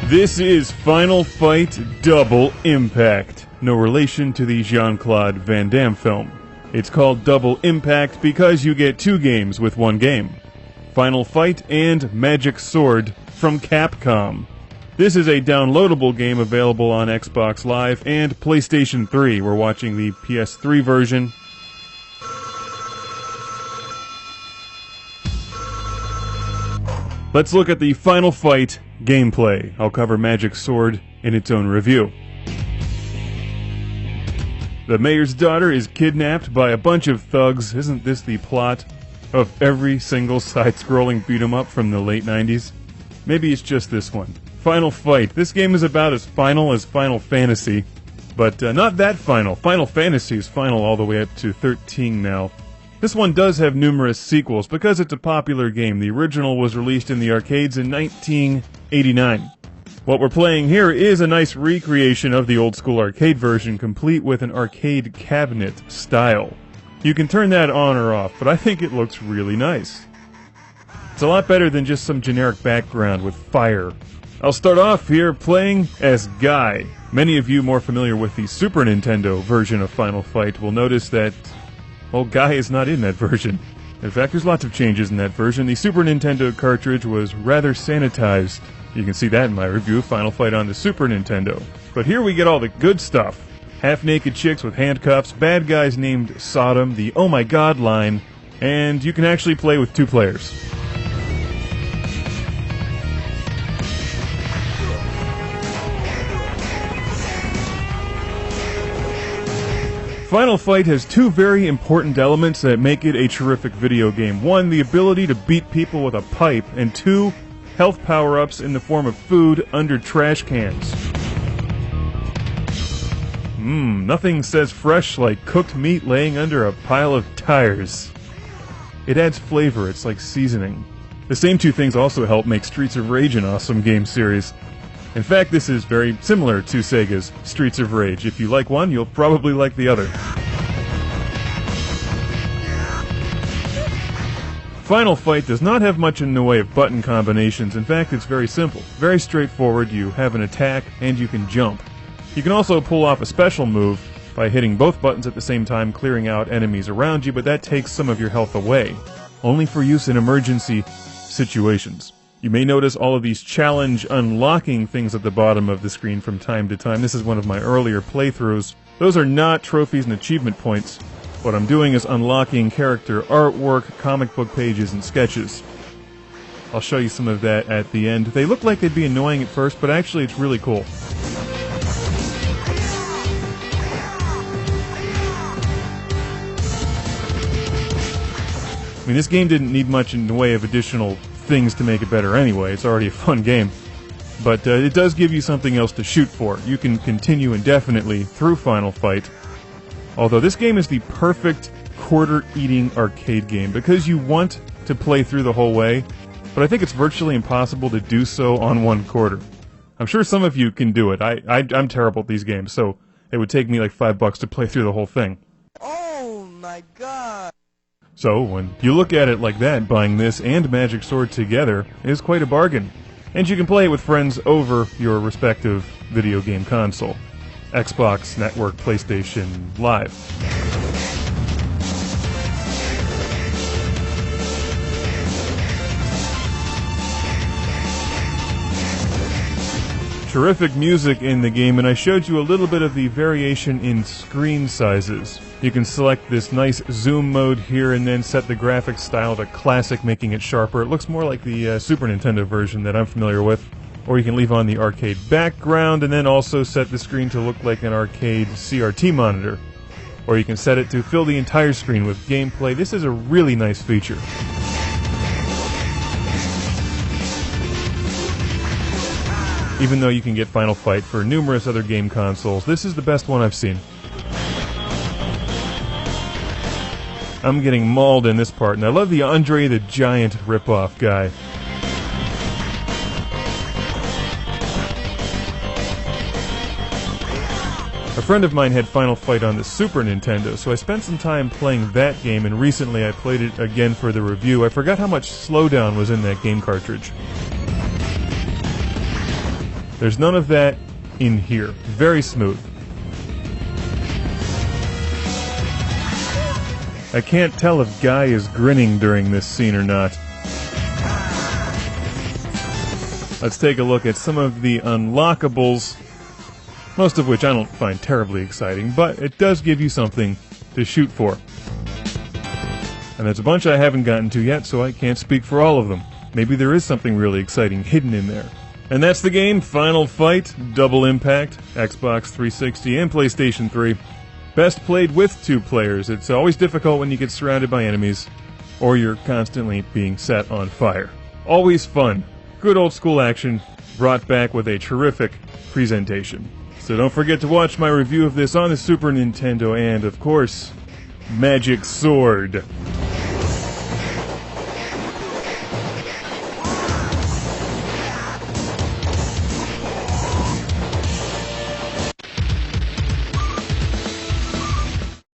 This is Final Fight Double Impact. No relation to the Jean-Claude Van Damme film. It's called Double Impact because you get two games with one game. Final Fight and Magic Sword from Capcom. This is a downloadable game available on Xbox Live and PlayStation 3. We're watching the PS3 version. Let's look at the Final Fight gameplay. I'll cover Magic Sword in its own review. The mayor's daughter is kidnapped by a bunch of thugs. Isn't this the plot of every single side-scrolling beat-em-up from the late 90s? Maybe it's just this one. Final Fight. This game is about as final as Final Fantasy, but not that final. Final Fantasy is final all the way up to 13 now. This one does have numerous sequels because it's a popular game. The original was released in the arcades in 1989. What we're playing here is a nice recreation of the old-school arcade version, complete with an arcade cabinet style. You can turn that on or off, but I think it looks really nice. It's a lot better than just some generic background with fire. I'll start off here playing as Guy. Many of you more familiar with the Super Nintendo version of Final Fight will notice that, well, Guy is not in that version. In fact, there's lots of changes in that version. The Super Nintendo cartridge was rather sanitized. You can see that in my review, Final Fight on the Super Nintendo. But here we get all the good stuff. Half-naked chicks with handcuffs, bad guys named Sodom, the Oh My God line, and you can actually play with two players. Final Fight has two very important elements that make it a terrific video game. One, the ability to beat people with a pipe, and two, health power-ups in the form of food under trash cans. Nothing says fresh like cooked meat laying under a pile of tires. It adds flavor, it's like seasoning. The same two things also help make Streets of Rage an awesome game series. In fact, this is very similar to Sega's Streets of Rage. If you like one, you'll probably like the other. Final Fight does not have much in the way of button combinations. In fact, it's very simple. Very straightforward. You have an attack, and you can jump. You can also pull off a special move by hitting both buttons at the same time, clearing out enemies around you, but that takes some of your health away. Only for use in emergency situations. You may notice all of these challenge unlocking things at the bottom of the screen from time to time. This is one of my earlier playthroughs. Those are not trophies and achievement points. What I'm doing is unlocking character artwork, comic book pages, and sketches. I'll show you some of that at the end. They look like they'd be annoying at first, but actually it's really cool. I mean, this game didn't need much in the way of additional things to make it better anyway. It's already a fun game. But it does give you something else to shoot for. You can continue indefinitely through Final Fight. Although this game is the perfect quarter-eating arcade game because you want to play through the whole way, but I think it's virtually impossible to do so on one quarter. I'm sure some of you can do it. I'm terrible at these games, so it would take me like $5 to play through the whole thing. Oh my god! So, when you look at it like that, buying this and Magic Sword together is quite a bargain. And you can play it with friends over your respective video game console. Xbox, Network, PlayStation, Live. Terrific music in the game, and I showed you a little bit of the variation in screen sizes. You can select this nice zoom mode here and then set the graphics style to classic, making it sharper. It looks more like the Super Nintendo version that I'm familiar with. Or you can leave on the arcade background and then also set the screen to look like an arcade CRT monitor. Or you can set it to fill the entire screen with gameplay. This is a really nice feature. Even though you can get Final Fight for numerous other game consoles, this is the best one I've seen. I'm getting mauled in this part, and I love the Andre the Giant ripoff guy. A friend of mine had Final Fight on the Super Nintendo, so I spent some time playing that game, and recently I played it again for the review. I forgot how much slowdown was in that game cartridge. There's none of that in here. Very smooth. I can't tell if Guy is grinning during this scene or not. Let's take a look at some of the unlockables, most of which I don't find terribly exciting, but it does give you something to shoot for. And there's a bunch I haven't gotten to yet, so I can't speak for all of them. Maybe there is something really exciting hidden in there. And that's the game, Final Fight, Double Impact, Xbox 360 and PlayStation 3. Best played with 2 players. It's always difficult when you get surrounded by enemies, or you're constantly being set on fire. Always fun. Good old school action, brought back with a terrific presentation. So don't forget to watch my review of this on the Super Nintendo and, of course, Magic Sword.